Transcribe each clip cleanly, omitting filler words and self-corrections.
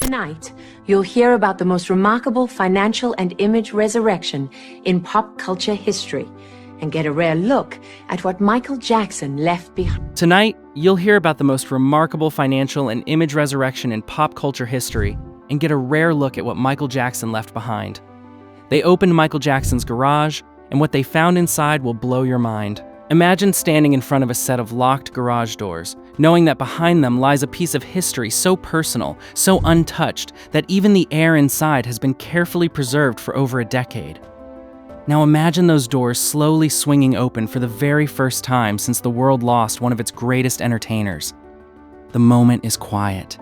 Tonight, you'll hear about the most remarkable financial and image resurrection in pop culture history and get a rare look at what Michael Jackson left behind. Tonight, you'll hear about the most remarkable financial and image resurrection in pop culture history and get a rare look at what Michael Jackson left behind. They opened Michael Jackson's garage, and what they found inside will blow your mind. Imagine standing in front of a set of locked garage doors, knowing that behind them lies a piece of history so personal, so untouched, that even the air inside has been carefully preserved for over a decade. Now imagine those doors slowly swinging open for the very first time since the world lost one of its greatest entertainers. The moment is quiet.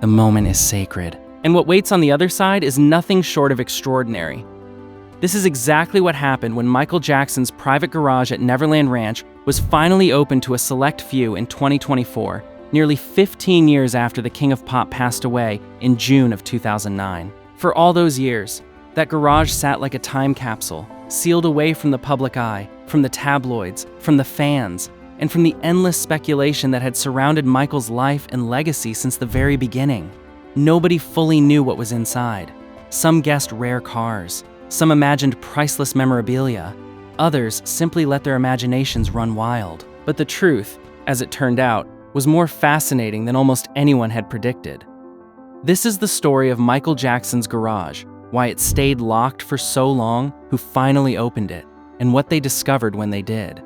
The moment is sacred. And what waits on the other side is nothing short of extraordinary. This is exactly what happened when Michael Jackson's private garage at Neverland Ranch was finally opened to a select few in 2024, nearly 15 years after the King of Pop passed away in June of 2009. For all those years, that garage sat like a time capsule, sealed away from the public eye, from the tabloids, from the fans, and from the endless speculation that had surrounded Michael's life and legacy since the very beginning. Nobody fully knew what was inside. Some guessed rare cars. Some imagined priceless memorabilia. Others simply let their imaginations run wild. But the truth, as it turned out, was more fascinating than almost anyone had predicted. This is the story of Michael Jackson's garage, why it stayed locked for so long, who finally opened it, and what they discovered when they did.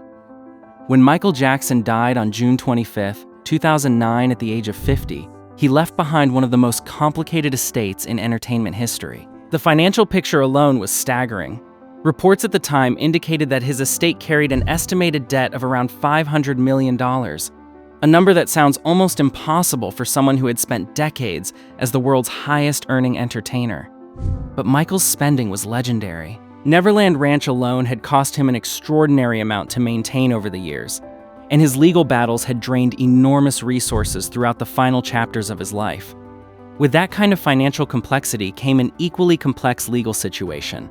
When Michael Jackson died on June 25, 2009 at the age of 50, he left behind one of the most complicated estates in entertainment history. The financial picture alone was staggering. Reports at the time indicated that his estate carried an estimated debt of around $500 million, a number that sounds almost impossible for someone who had spent decades as the world's highest-earning entertainer. But Michael's spending was legendary. Neverland Ranch alone had cost him an extraordinary amount to maintain over the years, and his legal battles had drained enormous resources throughout the final chapters of his life. With that kind of financial complexity came an equally complex legal situation.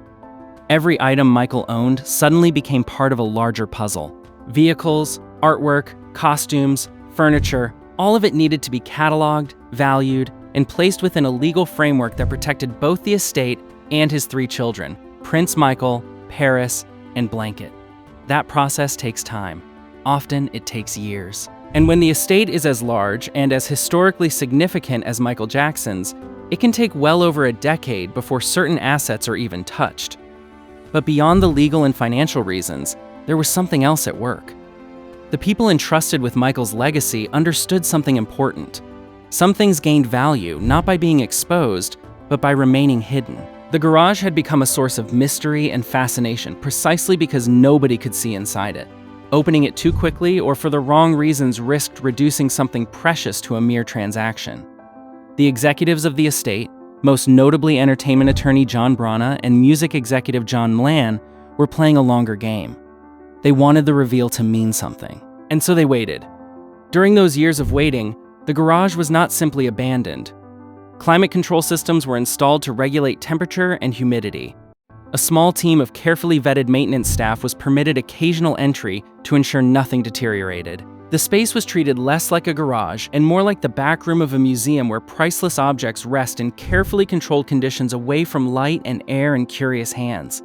Every item Michael owned suddenly became part of a larger puzzle. Vehicles, artwork, costumes, furniture, all of it needed to be cataloged, valued, and placed within a legal framework that protected both the estate and his three children, Prince Michael, Paris, and Blanket. That process takes time. Often it takes years. And when the estate is as large and as historically significant as Michael Jackson's, it can take well over a decade before certain assets are even touched. But beyond the legal and financial reasons, there was something else at work. The people entrusted with Michael's legacy understood something important. Some things gained value not by being exposed, but by remaining hidden. The garage had become a source of mystery and fascination precisely because nobody could see inside it. Opening it too quickly or for the wrong reasons risked reducing something precious to a mere transaction. The executives of the estate, most notably entertainment attorney John Brana and music executive John Milan, were playing a longer game. They wanted the reveal to mean something, and so they waited. During those years of waiting, the garage was not simply abandoned. Climate control systems were installed to regulate temperature and humidity. A small team of carefully vetted maintenance staff was permitted occasional entry to ensure nothing deteriorated. The space was treated less like a garage and more like the back room of a museum where priceless objects rest in carefully controlled conditions away from light and air and curious hands.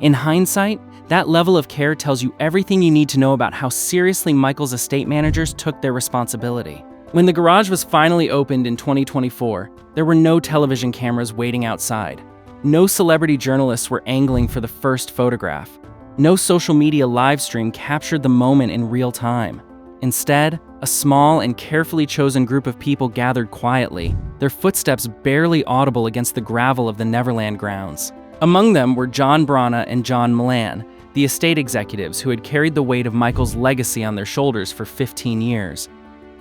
In hindsight, that level of care tells you everything you need to know about how seriously Michael's estate managers took their responsibility. When the garage was finally opened in 2024, there were no television cameras waiting outside. No celebrity journalists were angling for the first photograph. No social media live stream captured the moment in real time. Instead, a small and carefully chosen group of people gathered quietly, their footsteps barely audible against the gravel of the Neverland grounds. Among them were John Brana and John Milan, the estate executives who had carried the weight of Michael's legacy on their shoulders for 15 years.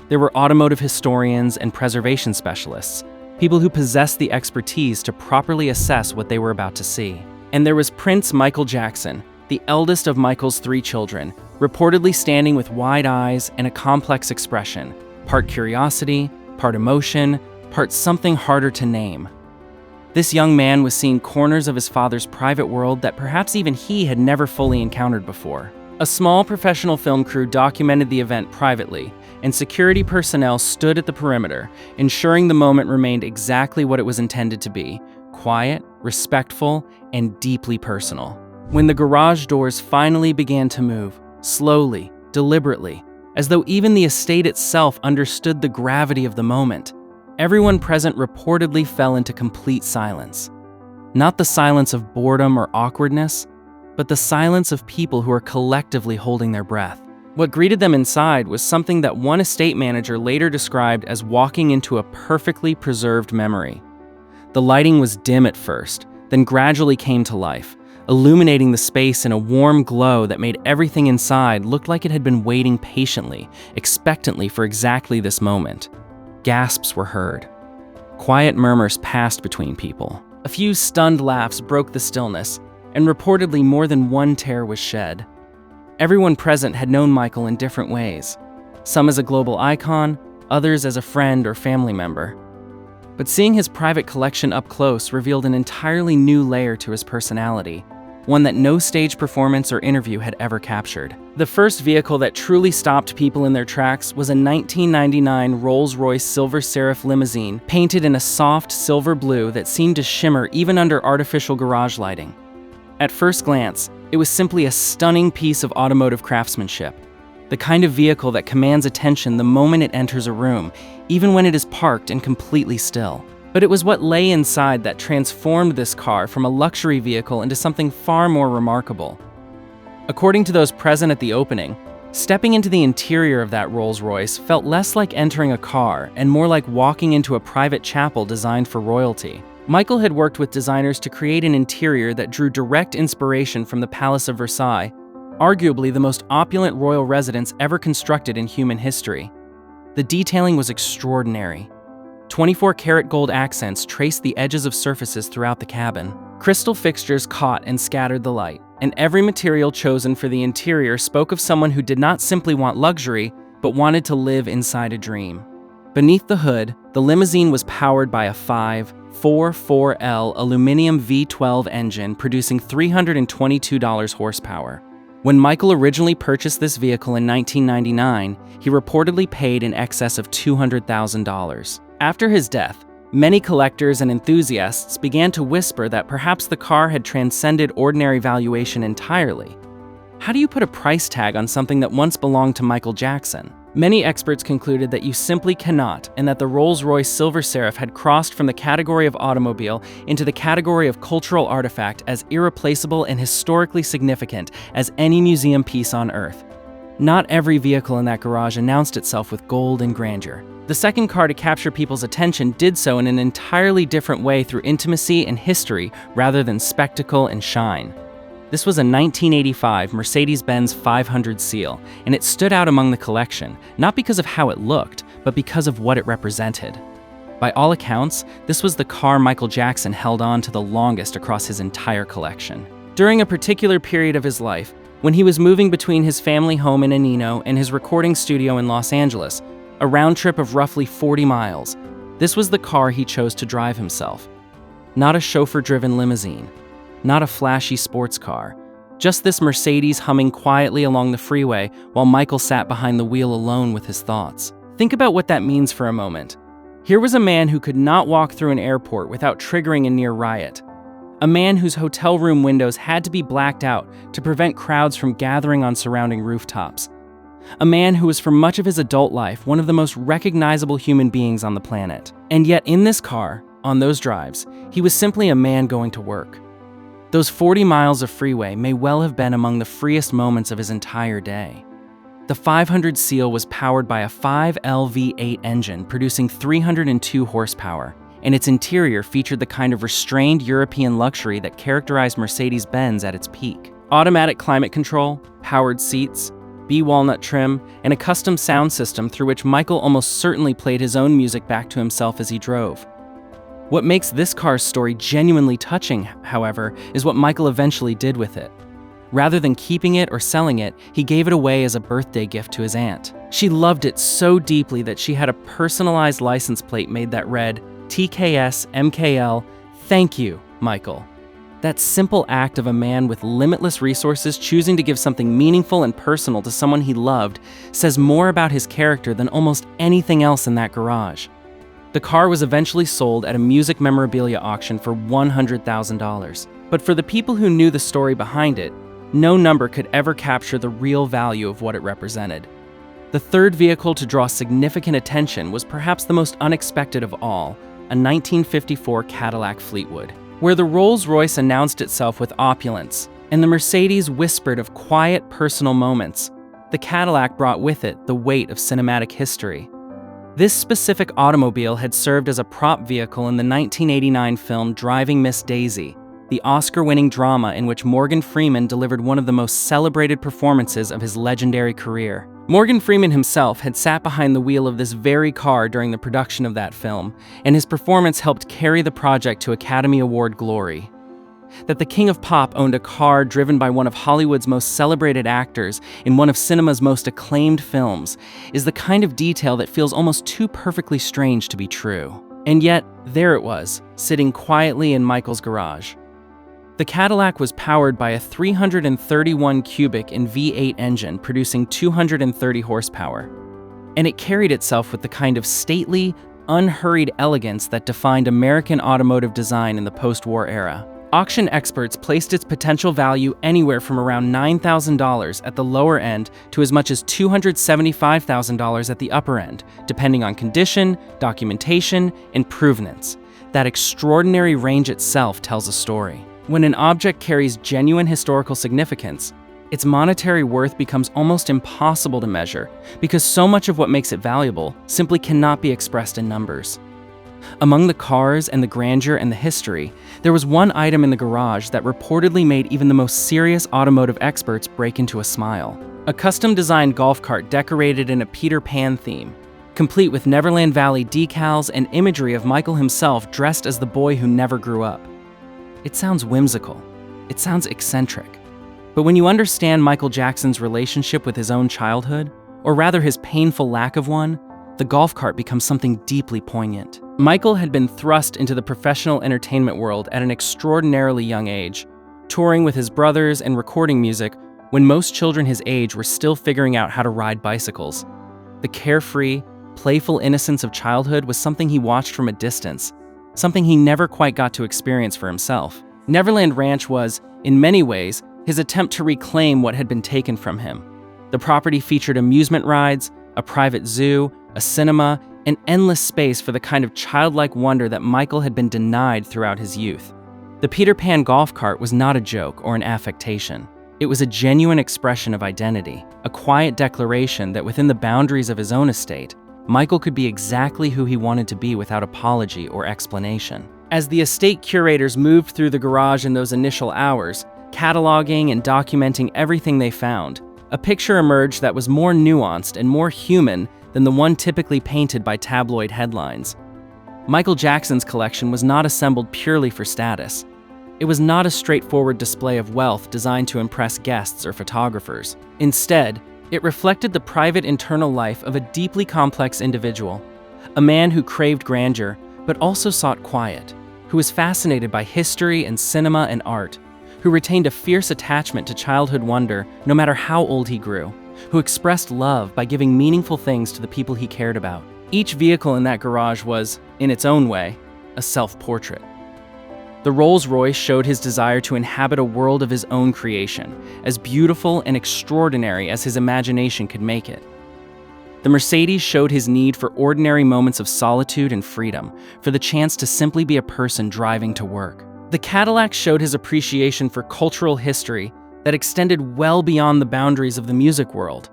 There were automotive historians and preservation specialists, people who possessed the expertise to properly assess what they were about to see. And there was Prince Michael Jackson, the eldest of Michael's three children, reportedly standing with wide eyes and a complex expression, part curiosity, part emotion, part something harder to name. This young man was seeing corners of his father's private world that perhaps even he had never fully encountered before. A small professional film crew documented the event privately, and security personnel stood at the perimeter, ensuring the moment remained exactly what it was intended to be: quiet, respectful, and deeply personal. When the garage doors finally began to move, slowly, deliberately, as though even the estate itself understood the gravity of the moment, everyone present reportedly fell into complete silence. Not the silence of boredom or awkwardness, but the silence of people who are collectively holding their breath. What greeted them inside was something that one estate manager later described as walking into a perfectly preserved memory. The lighting was dim at first, then gradually came to life, illuminating the space in a warm glow that made everything inside look like it had been waiting patiently, expectantly for exactly this moment. Gasps were heard. Quiet murmurs passed between people. A few stunned laughs broke the stillness, and reportedly more than one tear was shed. Everyone present had known Michael in different ways, some as a global icon, others as a friend or family member. But seeing his private collection up close revealed an entirely new layer to his personality, one that no stage performance or interview had ever captured. The first vehicle that truly stopped people in their tracks was a 1999 Rolls-Royce Silver Serif limousine painted in a soft silver blue that seemed to shimmer even under artificial garage lighting. At first glance, it was simply a stunning piece of automotive craftsmanship, the kind of vehicle that commands attention the moment it enters a room, even when it is parked and completely still. But it was what lay inside that transformed this car from a luxury vehicle into something far more remarkable. According to those present at the opening, stepping into the interior of that Rolls-Royce felt less like entering a car and more like walking into a private chapel designed for royalty. Michael had worked with designers to create an interior that drew direct inspiration from the Palace of Versailles, arguably the most opulent royal residence ever constructed in human history. The detailing was extraordinary. 24-karat gold accents traced the edges of surfaces throughout the cabin. Crystal fixtures caught and scattered the light, and every material chosen for the interior spoke of someone who did not simply want luxury, but wanted to live inside a dream. Beneath the hood, the limousine was powered by a 5.44L aluminum V12 engine producing $322 horsepower. When Michael originally purchased this vehicle in 1999, he reportedly paid in excess of $200,000. After his death, many collectors and enthusiasts began to whisper that perhaps the car had transcended ordinary valuation entirely. How do you put a price tag on something that once belonged to Michael Jackson? Many experts concluded that you simply cannot, and that the Rolls-Royce Silver Serif had crossed from the category of automobile into the category of cultural artifact as irreplaceable and historically significant as any museum piece on Earth. Not every vehicle in that garage announced itself with gold and grandeur. The second car to capture people's attention did so in an entirely different way through intimacy and history rather than spectacle and shine. This was a 1985 Mercedes-Benz 500 Seal, and it stood out among the collection, not because of how it looked, but because of what it represented. By all accounts, this was the car Michael Jackson held on to the longest across his entire collection. During a particular period of his life, when he was moving between his family home in Enino and his recording studio in Los Angeles, a round trip of roughly 40 miles, this was the car he chose to drive himself. Not a chauffeur-driven limousine, not a flashy sports car, just this Mercedes humming quietly along the freeway while Michael sat behind the wheel alone with his thoughts. Think about what that means for a moment. Here was a man who could not walk through an airport without triggering a near riot. A man whose hotel room windows had to be blacked out to prevent crowds from gathering on surrounding rooftops. A man who was for much of his adult life one of the most recognizable human beings on the planet. And yet in this car, on those drives, he was simply a man going to work. Those 40 miles of freeway may well have been among the freest moments of his entire day. The 500 Seal was powered by a 5LV8 engine producing 302 horsepower, and its interior featured the kind of restrained European luxury that characterized Mercedes-Benz at its peak. Automatic climate control, powered seats, B-walnut trim, and a custom sound system through which Michael almost certainly played his own music back to himself as he drove. What makes this car's story genuinely touching, however, is what Michael eventually did with it. Rather than keeping it or selling it, he gave it away as a birthday gift to his aunt. She loved it so deeply that she had a personalized license plate made that read, TKS MKL, thank you, Michael. That simple act of a man with limitless resources choosing to give something meaningful and personal to someone he loved says more about his character than almost anything else in that garage. The car was eventually sold at a music memorabilia auction for $100,000. But for the people who knew the story behind it, no number could ever capture the real value of what it represented. The third vehicle to draw significant attention was perhaps the most unexpected of all, a 1954 Cadillac Fleetwood. Where the Rolls-Royce announced itself with opulence, and the Mercedes whispered of quiet, personal moments, the Cadillac brought with it the weight of cinematic history. This specific automobile had served as a prop vehicle in the 1989 film Driving Miss Daisy, the Oscar-winning drama in which Morgan Freeman delivered one of the most celebrated performances of his legendary career. Morgan Freeman himself had sat behind the wheel of this very car during the production of that film, and his performance helped carry the project to Academy Award glory. That the King of Pop owned a car driven by one of Hollywood's most celebrated actors in one of cinema's most acclaimed films is the kind of detail that feels almost too perfectly strange to be true. And yet, there it was, sitting quietly in Michael's garage. The Cadillac was powered by a 331 cubic in V8 engine producing 230 horsepower, and it carried itself with the kind of stately, unhurried elegance that defined American automotive design in the post-war era. Auction experts placed its potential value anywhere from around $9,000 at the lower end to as much as $275,000 at the upper end, depending on condition, documentation, and provenance. That extraordinary range itself tells a story. When an object carries genuine historical significance, its monetary worth becomes almost impossible to measure because so much of what makes it valuable simply cannot be expressed in numbers. Among the cars and the grandeur and the history, there was one item in the garage that reportedly made even the most serious automotive experts break into a smile. A custom-designed golf cart decorated in a Peter Pan theme, complete with Neverland Valley decals and imagery of Michael himself dressed as the boy who never grew up. It sounds whimsical. It sounds eccentric. But when you understand Michael Jackson's relationship with his own childhood, or rather his painful lack of one, the golf cart becomes something deeply poignant. Michael had been thrust into the professional entertainment world at an extraordinarily young age, touring with his brothers and recording music when most children his age were still figuring out how to ride bicycles. The carefree, playful innocence of childhood was something he watched from a distance, something he never quite got to experience for himself. Neverland Ranch was, in many ways, his attempt to reclaim what had been taken from him. The property featured amusement rides, a private zoo, a cinema, and endless space for the kind of childlike wonder that Michael had been denied throughout his youth. The Peter Pan golf cart was not a joke or an affectation. It was a genuine expression of identity, a quiet declaration that within the boundaries of his own estate, Michael could be exactly who he wanted to be without apology or explanation. As the estate curators moved through the garage in those initial hours, cataloging and documenting everything they found, a picture emerged that was more nuanced and more human than the one typically painted by tabloid headlines. Michael Jackson's collection was not assembled purely for status. It was not a straightforward display of wealth designed to impress guests or photographers. Instead, it reflected the private internal life of a deeply complex individual, a man who craved grandeur but also sought quiet, who was fascinated by history and cinema and art, who retained a fierce attachment to childhood wonder no matter how old he grew, who expressed love by giving meaningful things to the people he cared about. Each vehicle in that garage was, in its own way, a self-portrait. The Rolls-Royce showed his desire to inhabit a world of his own creation, as beautiful and extraordinary as his imagination could make it. The Mercedes showed his need for ordinary moments of solitude and freedom, for the chance to simply be a person driving to work. The Cadillac showed his appreciation for cultural history that extended well beyond the boundaries of the music world.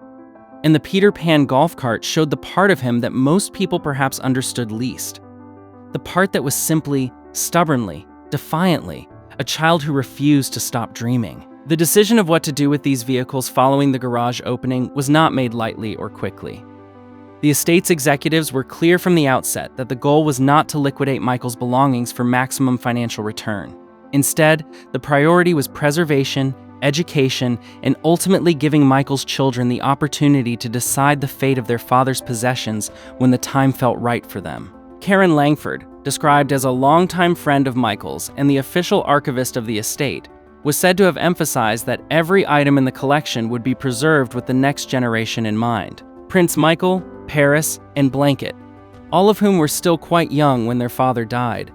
And the Peter Pan golf cart showed the part of him that most people perhaps understood least. The part that was simply, stubbornly, defiantly, a child who refused to stop dreaming. The decision of what to do with these vehicles following the garage opening was not made lightly or quickly. The estate's executives were clear from the outset that the goal was not to liquidate Michael's belongings for maximum financial return. Instead, the priority was preservation, education, and ultimately giving Michael's children the opportunity to decide the fate of their father's possessions when the time felt right for them. Karen Langford, described as a longtime friend of Michael's and the official archivist of the estate, was said to have emphasized that every item in the collection would be preserved with the next generation in mind. Prince Michael, Paris, and Blanket, all of whom were still quite young when their father died,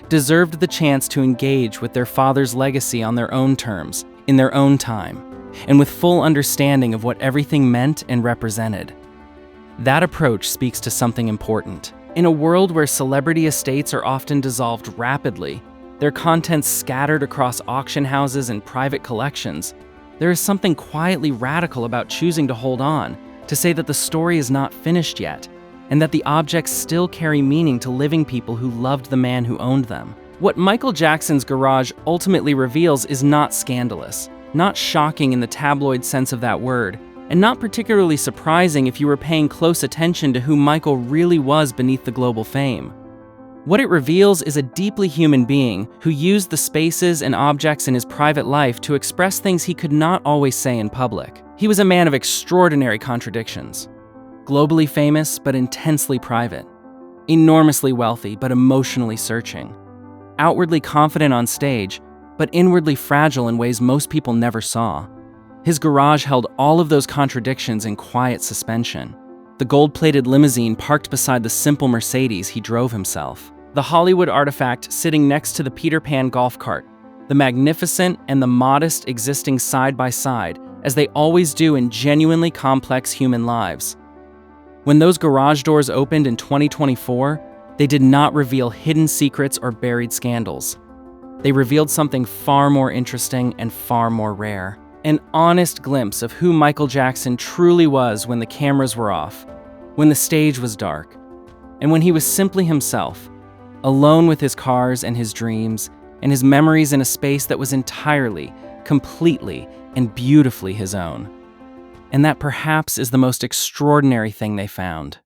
deserved the chance to engage with their father's legacy on their own terms, in their own time, and with full understanding of what everything meant and represented. That approach speaks to something important. In a world where celebrity estates are often dissolved rapidly, their contents scattered across auction houses and private collections, there is something quietly radical about choosing to hold on, to say that the story is not finished yet, and that the objects still carry meaning to living people who loved the man who owned them. What Michael Jackson's garage ultimately reveals is not scandalous, not shocking in the tabloid sense of that word, and not particularly surprising if you were paying close attention to who Michael really was beneath the global fame. What it reveals is a deeply human being who used the spaces and objects in his private life to express things he could not always say in public. He was a man of extraordinary contradictions. Globally famous, but intensely private. Enormously wealthy, but emotionally searching. Outwardly confident on stage, but inwardly fragile in ways most people never saw. His garage held all of those contradictions in quiet suspension. The gold-plated limousine parked beside the simple Mercedes he drove himself. The Hollywood artifact sitting next to the Peter Pan golf cart. The magnificent and the modest existing side by side, as they always do in genuinely complex human lives. When those garage doors opened in 2024, they did not reveal hidden secrets or buried scandals. They revealed something far more interesting and far more rare. An honest glimpse of who Michael Jackson truly was when the cameras were off, when the stage was dark, and when he was simply himself, alone with his cars and his dreams, and his memories in a space that was entirely, completely, and beautifully his own. And that perhaps is the most extraordinary thing they found.